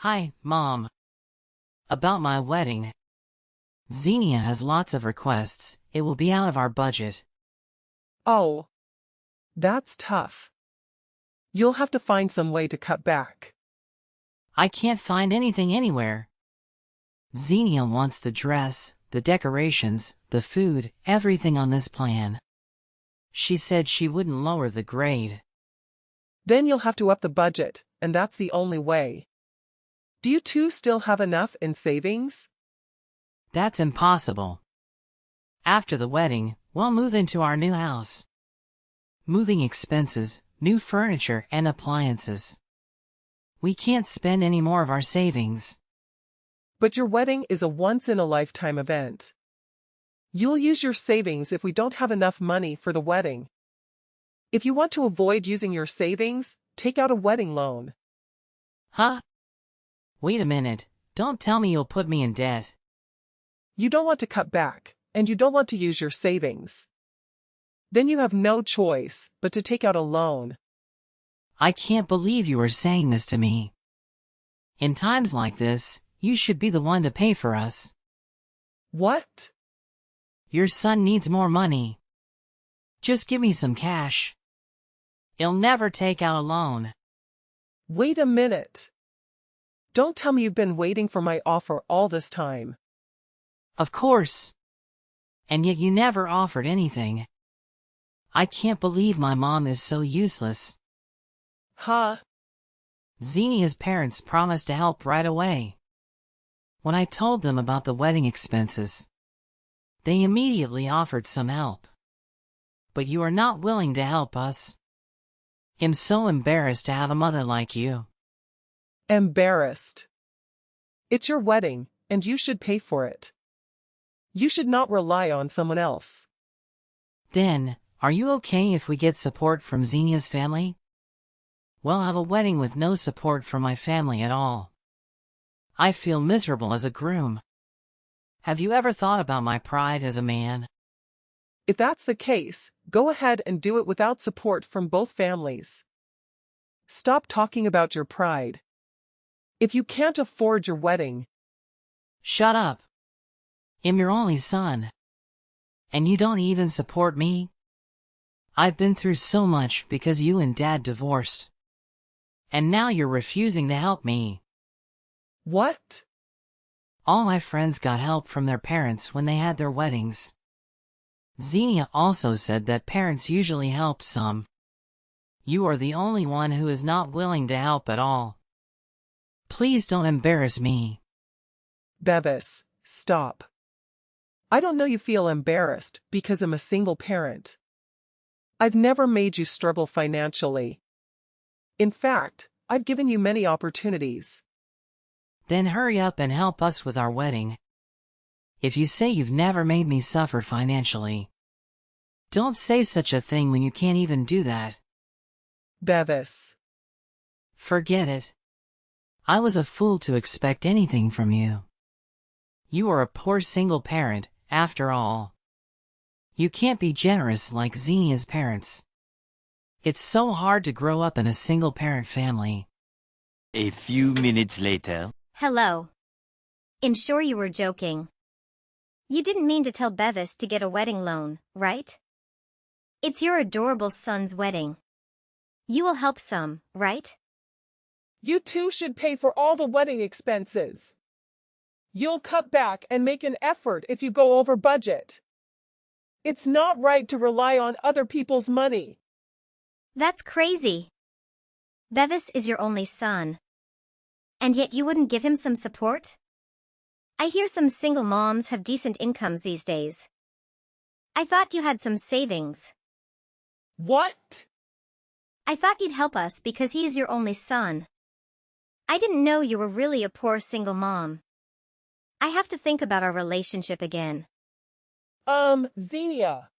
Hi, Mom. About my wedding. Xenia has lots of requests. It will be out of our budget. Oh, that's tough. You'll have to find some way to cut back. I can't find anything anywhere. Xenia wants the dress, the decorations, the food, everything on this plan. She said she wouldn't lower the grade. Then you'll have to up the budget, and that's the only way. Do you two still have enough in savings? That's impossible. After the wedding, we'll move into our new house. Moving expenses, new furniture and appliances. We can't spend any more of our savings. But your wedding is a once-in-a-lifetime event. You'll use your savings if we don't have enough money for the wedding. If you want to avoid using your savings, take out a wedding loan. Huh? Wait a minute, don't tell me you'll put me in debt. You don't want to cut back, and you don't want to use your savings. Then you have no choice but to take out a loan. I can't believe you are saying this to me. In times like this, you should be the one to pay for us. What? Your son needs more money. Just give me some cash. He'll never take out a loan. Wait a minute. Don't tell me you've been waiting for my offer all this time. Of course. And yet you never offered anything. I can't believe my mom is so useless. Huh? Xenia's parents promised to help right away. When I told them about the wedding expenses, they immediately offered some help. But you are not willing to help us. I'm so embarrassed to have a mother like you. Embarrassed. It's your wedding, and you should pay for it. You should not rely on someone else. Then, are you okay if we get support from Xenia's family? We'll have a wedding with no support from my family at all. I feel miserable as a groom. Have you ever thought about my pride as a man? If that's the case, go ahead and do it without support from both families. Stop talking about your pride. If you can't afford your wedding... Shut up. I'm your only son. And you don't even support me? I've been through so much because you and Dad divorced. And now you're refusing to help me. What? All my friends got help from their parents when they had their weddings. Xenia also said that parents usually help some. You are the only one who is not willing to help at all. Please don't embarrass me. Bevis, stop. I don't know you feel embarrassed because I'm a single parent. I've never made you struggle financially. In fact, I've given you many opportunities. Then hurry up and help us with our wedding. If you say you've never made me suffer financially, don't say such a thing when you can't even do that. Bevis. Forget it. I was a fool to expect anything from you. You are a poor single parent, after all. You can't be generous like Xenia's parents. It's so hard to grow up in a single-parent family. A few minutes later. Hello. I'm sure you were joking. You didn't mean to tell Bevis to get a wedding loan, right? It's your adorable son's wedding. You will help some, right? You two should pay for all the wedding expenses. You'll cut back and make an effort if you go over budget. It's not right to rely on other people's money. That's crazy. Bevis is your only son. And yet you wouldn't give him some support? I hear some single moms have decent incomes these days. I thought you had some savings. What? I thought you'd help us because he is your only son. I didn't know you were really a poor single mom. I have to think about our relationship again. Xenia.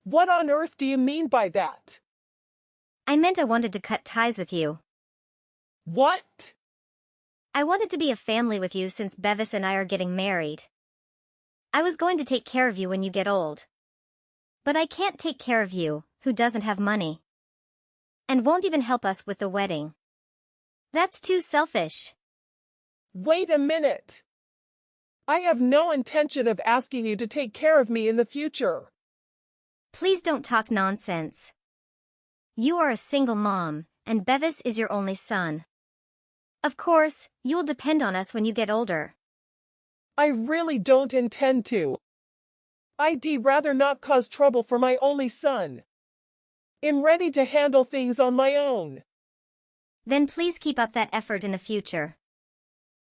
What on earth do you mean by that? I meant I wanted to cut ties with you. What? I wanted to be a family with you since Bevis and I are getting married. I was going to take care of you when you get old. But I can't take care of you, who doesn't have money. And won't even help us with the wedding. That's too selfish. Wait a minute. I have no intention of asking you to take care of me in the future. Please don't talk nonsense. You are a single mom, and Bevis is your only son. Of course, you will depend on us when you get older. I really don't intend to. I'd rather not cause trouble for my only son. I'm ready to handle things on my own. Then please keep up that effort in the future.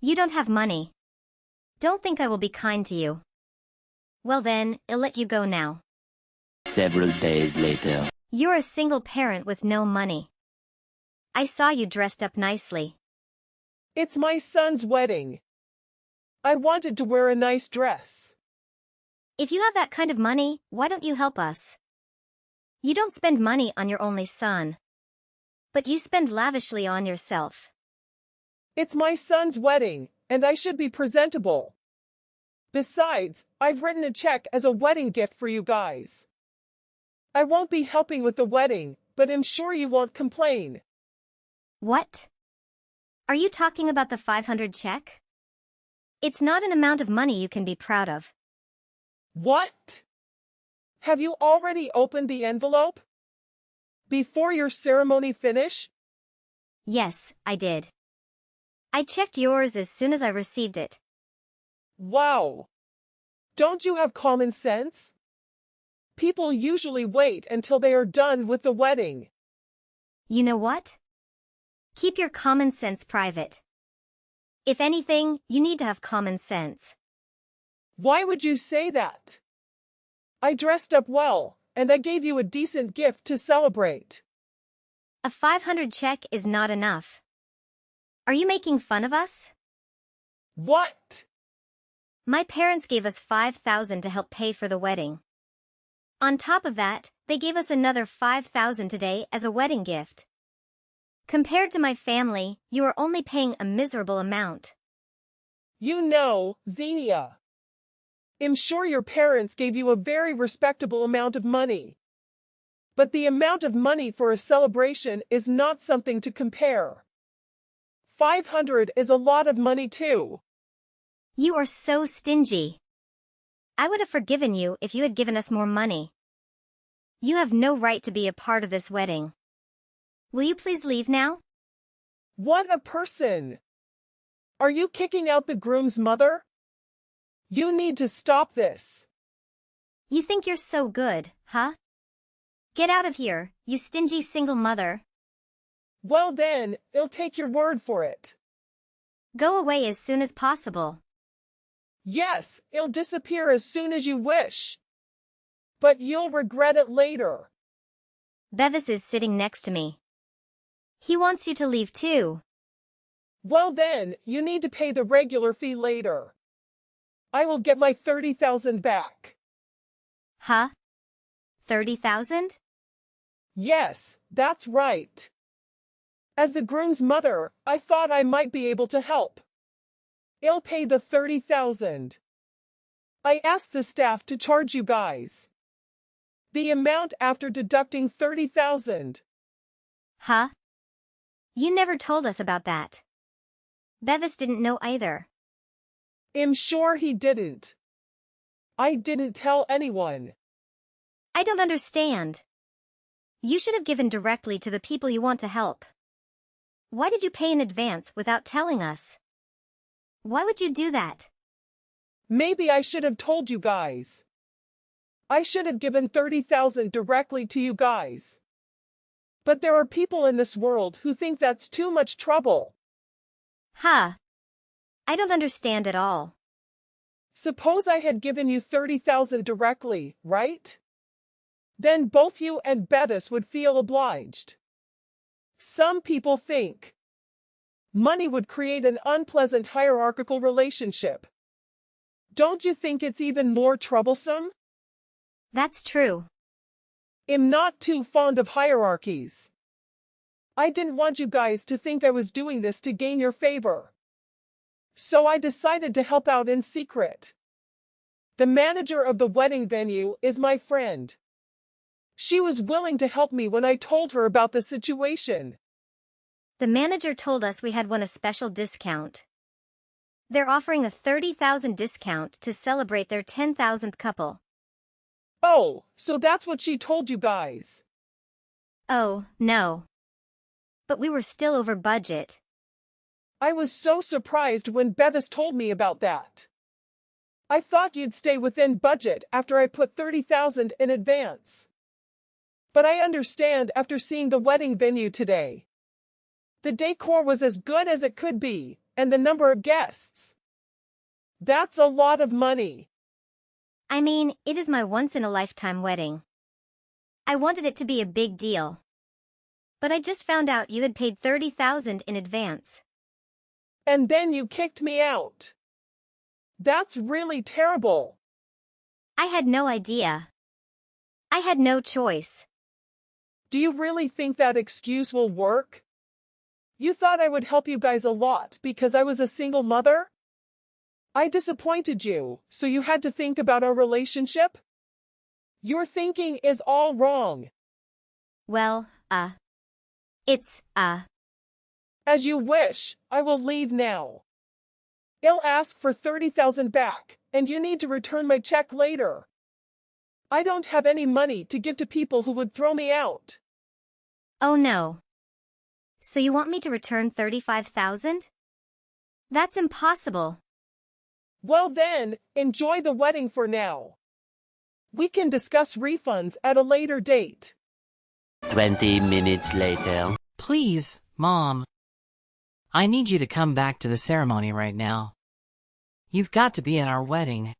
You don't have money. Don't think I will be kind to you. Well then, I'll let you go now. Several days later. You're a single parent with no money. I saw you dressed up nicely. It's my son's wedding. I wanted to wear a nice dress. If you have that kind of money, why don't you help us? You don't spend money on your only son. But you spend lavishly on yourself. It's my son's wedding, and I should be presentable. Besides, I've written a check as a wedding gift for you guys. I won't be helping with the wedding, but I'm sure you won't complain. What? Are you talking about the 500 check? It's not an amount of money you can be proud of. What? Have you already opened the envelope? Before your ceremony finish? Yes, I did. I checked yours as soon as I received it. Wow. Don't you have common sense? People usually wait until they are done with the wedding. You know what? Keep your common sense private. If anything, you need to have common sense. Why would you say that? I dressed up well, and I gave you a decent gift to celebrate. A 500 check is not enough. Are you making fun of us? What? My parents gave us $5,000 to help pay for the wedding. On top of that, they gave us another $5,000 today as a wedding gift. Compared to my family, you are only paying a miserable amount. You know, Xenia. I'm sure your parents gave you a very respectable amount of money. But the amount of money for a celebration is not something to compare. 500 is a lot of money too. You are so stingy. I would have forgiven you if you had given us more money. You have no right to be a part of this wedding. Will you please leave now? What a person! Are you kicking out the groom's mother? You need to stop this. You think you're so good, huh? Get out of here, you stingy single mother. Well then, I'll take your word for it. Go away as soon as possible. Yes, I'll disappear as soon as you wish. But you'll regret it later. Bevis is sitting next to me. He wants you to leave too. Well then, you need to pay the regular fee later. I will get my 30,000 back. Huh? 30,000? Yes, that's right. As the groom's mother, I thought I might be able to help. I'll pay the 30,000. I asked the staff to charge you guys the amount after deducting 30,000. Huh? You never told us about that. Bevis didn't know either. I'm sure he didn't. I didn't tell anyone. I don't understand. You should have given directly to the people you want to help. Why did you pay in advance without telling us? Why would you do that? Maybe I should have told you guys. I should have given 30,000 directly to you guys. But there are people in this world who think that's too much trouble. Huh? I don't understand at all. Suppose I had given you 30,000 directly, right? Then both you and Bevis would feel obliged. Some people think money would create an unpleasant hierarchical relationship. Don't you think it's even more troublesome? That's true. I'm not too fond of hierarchies. I didn't want you guys to think I was doing this to gain your favor. So I decided to help out in secret. The manager of the wedding venue is my friend. She was willing to help me when I told her about the situation. The manager told us we had won a special discount. They're offering a 30,000 discount to celebrate their 10,000th couple. Oh, so that's what she told you guys. Oh, no. But we were still over budget. I was so surprised when Bevis told me about that. I thought you'd stay within budget after I put 30,000 in advance. But I understand after seeing the wedding venue today. The decor was as good as it could be, and the number of guests. That's a lot of money. I mean, it is my once-in-a-lifetime wedding. I wanted it to be a big deal. But I just found out you had paid 30,000 in advance. And then you kicked me out. That's really terrible. I had no idea. I had no choice. Do you really think that excuse will work? You thought I would help you guys a lot because I was a single mother? I disappointed you, so you had to think about our relationship? Your thinking is all wrong. Well, it's. As you wish, I will leave now. I'll ask for 30,000 back, and you need to return my check later. I don't have any money to give to people who would throw me out. Oh no. So you want me to return 35,000? That's impossible. Well then, enjoy the wedding for now. We can discuss refunds at a later date. 20 minutes later. Please, Mom. I need you to come back to the ceremony right now. You've got to be at our wedding.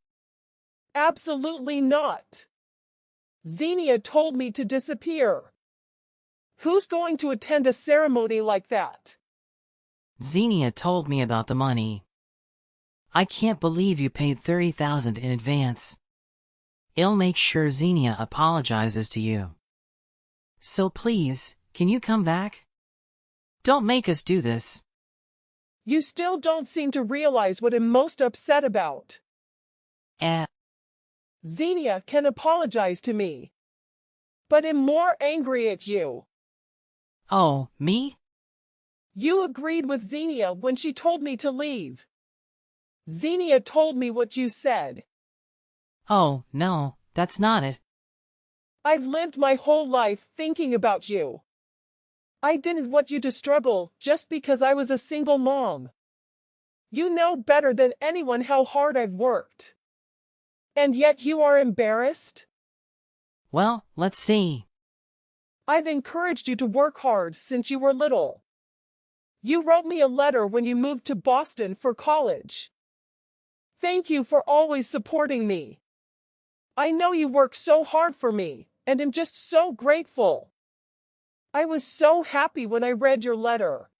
Absolutely not. Xenia told me to disappear. Who's going to attend a ceremony like that? Xenia told me about the money. I can't believe you paid 30,000 in advance. I'll make sure Xenia apologizes to you. So please, can you come back? Don't make us do this. You still don't seem to realize what I'm most upset about. Xenia can apologize to me. But I'm more angry at you. Oh, me? You agreed with Xenia when she told me to leave. Xenia told me what you said. Oh, no, that's not it. I've lived my whole life thinking about you. I didn't want you to struggle just because I was a single mom. You know better than anyone how hard I've worked. And yet you are embarrassed? Well, let's see. I've encouraged you to work hard since you were little. You wrote me a letter when you moved to Boston for college. Thank you for always supporting me. I know you work so hard for me, and am just so grateful. I was so happy when I read your letter.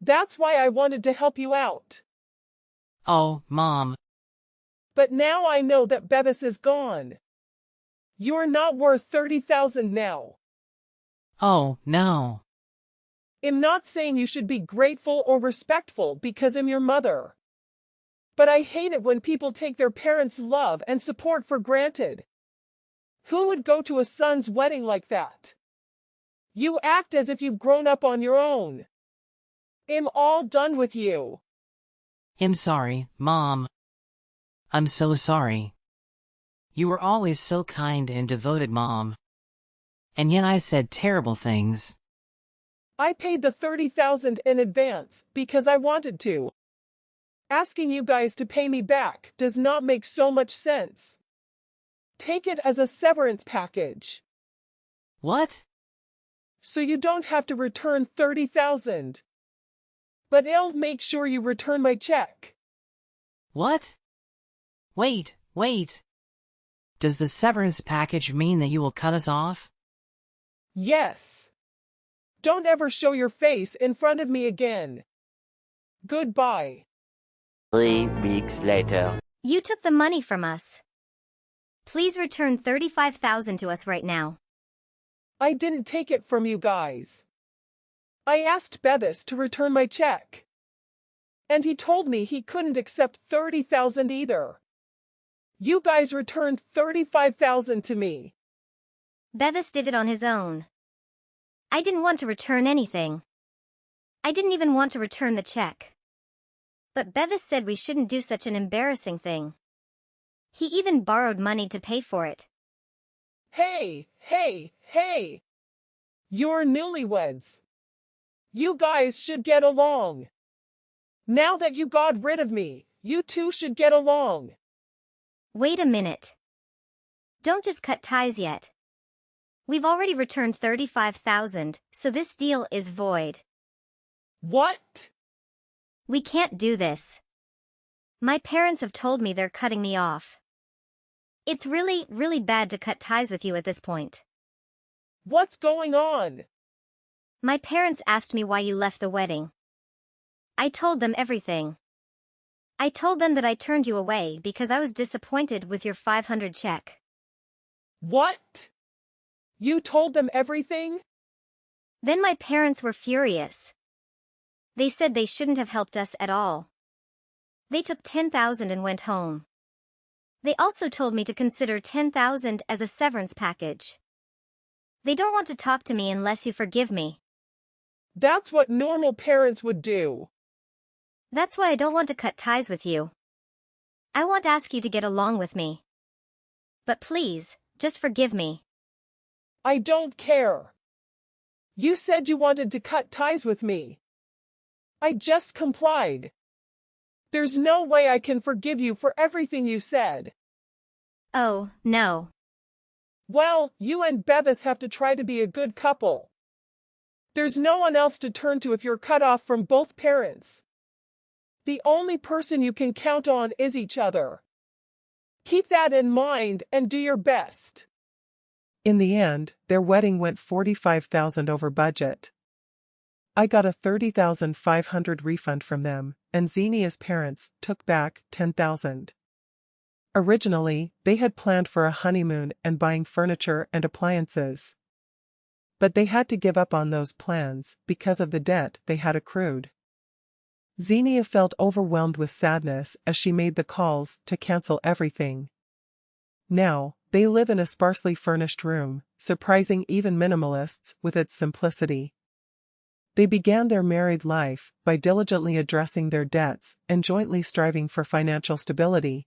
That's why I wanted to help you out. Oh, Mom. But now I know that Bevis is gone. You're not worth 30,000 now. Oh, no. I'm not saying you should be grateful or respectful because I'm your mother. But I hate it when people take their parents' love and support for granted. Who would go to a son's wedding like that? You act as if you've grown up on your own. I'm all done with you. I'm sorry, Mom. I'm so sorry. You were always so kind and devoted, Mom. And yet I said terrible things. I paid the 30,000 in advance because I wanted to. Asking you guys to pay me back does not make so much sense. Take it as a severance package. What? So you don't have to return 30,000. But I'll make sure you return my check. What? Wait. Does the severance package mean that you will cut us off? Yes. Don't ever show your face in front of me again. Goodbye. 3 weeks later. You took the money from us. Please return 35,000 to us right now. I didn't take it from you guys. I asked Bevis to return my check. And he told me he couldn't accept 30,000 either. You guys returned 35,000 to me. Bevis did it on his own. I didn't want to return anything. I didn't even want to return the check. But Bevis said we shouldn't do such an embarrassing thing. He even borrowed money to pay for it. Hey, hey, hey! You're newlyweds. You guys should get along. Now that you got rid of me, you two should get along. Wait a minute. Don't just cut ties yet. We've already returned 35,000, so this deal is void. What? We can't do this. My parents have told me they're cutting me off. It's really, really bad to cut ties with you at this point. What's going on? My parents asked me why you left the wedding. I told them everything. I told them that I turned you away because I was disappointed with your 500 check. What? You told them everything? Then my parents were furious. They said they shouldn't have helped us at all. They took 10,000 and went home. They also told me to consider 10,000 as a severance package. They don't want to talk to me unless you forgive me. That's what normal parents would do. That's why I don't want to cut ties with you. I want to ask you to get along with me. But please, just forgive me. I don't care. You said you wanted to cut ties with me. I just complied. There's no way I can forgive you for everything you said. Oh, no. Well, you and Bevis have to try to be a good couple. There's no one else to turn to if you're cut off from both parents. The only person you can count on is each other. Keep that in mind and do your best. In the end, their wedding went 45,000 over budget. I got a 30,500 refund from them, and Xenia's parents took back 10,000. Originally, they had planned for a honeymoon and buying furniture and appliances. But they had to give up on those plans because of the debt they had accrued. Xenia felt overwhelmed with sadness as she made the calls to cancel everything. Now, they live in a sparsely furnished room, surprising even minimalists with its simplicity. They began their married life by diligently addressing their debts and jointly striving for financial stability.